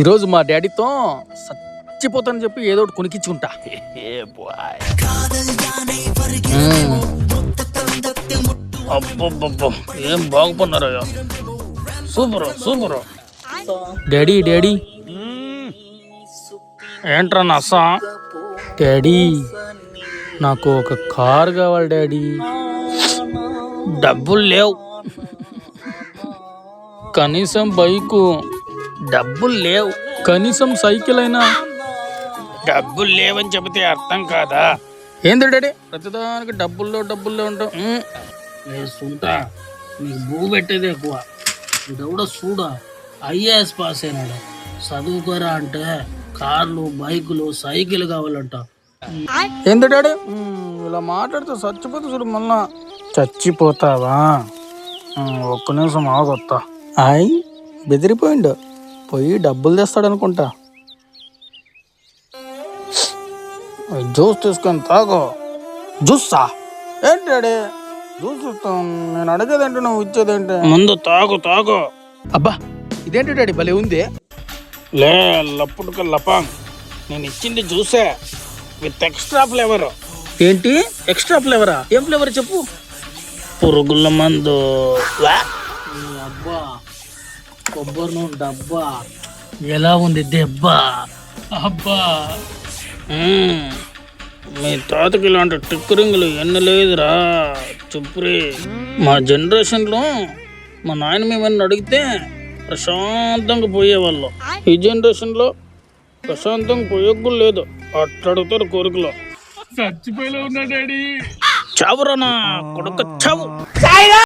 ఈరోజు మా డాడీతో చచ్చిపోతానని చెప్పి ఏదో ఒకటి కొనికించుకుంటా. అబ్బబ్బబ్బో ఏం బాగుపడినారయ్యా, సూపర్ సూపర్. డాడీ డాడీ ఏంట్రా నసా? డాడీ నాకు ఒక కార్ కావాలి డాడీ. డబ్బులు లేవు, కనీసం బైకు. డబ్బులు లేవు, కనీసం సైకిల్ అయినా. డబ్బులు లేవని చెబితే అర్థం కాదా? ఏంది డాడీ ప్రతిదానికి డబ్బుల్లో ఉంటాం. చూడా నీకు భూ పెట్టేది ఎక్కువ. ఇదెవడో చూడా ఐఏఎస్ పాస్ అయినాడు, చదువుకోరా అంటే కార్లు బైకులు సైకిల్ కావాలంట. ఏంది డాడీ ఇలా మాట్లాడితే చచ్చిపోతా చూడు. మళ్ళా చచ్చిపోతావా? ఒక్క నిమిషం ఆగొత్తా. అయ్ బెదిరిపోయిండు, పోయి డబ్బులు తెస్తాడనుకుంటా. జ్యూస్ తీసుకొని తాగో. జ్యూసా? ఏంటి డాడీ జ్యూస్ ఇస్తాం? నేను అడిగేదేంటి, నువ్వు ఇచ్చేదేంటి? ముందు తాగు తాగు. అబ్బా ఇదేంటి డాడీ భలే ఉంది. లే లప్పుడుక లపాంగ్, నేను ఇచ్చింది జ్యూసే విత్ ఎక్స్ట్రా ఫ్లేవర్. ఏంటి ఎక్స్ట్రా ఫ్లేవరా? ఏం ఫ్లేవర్ చెప్పు. పురుగుల మందు. అబ్బా కొబ్బరి నూనె డబ్బా ఎలా ఉంది దెబ్బా? అబ్బా మీ తాతకి ఇలాంటి టిక్కరింగ్లు ఎన్ని లేదురా చుప్రి. మా జనరేషన్లో మా నాయన మేమని అడిగితే ప్రశాంతంగా పోయేవాళ్ళు. ఈ జనరేషన్లో ప్రశాంతంగా పోయకు లేదు, అట్లడుగుతారు కోరికలో. చచ్చిపోయేలా ఉన్నా డాడీ. చావురా నా కొడుకు చావు.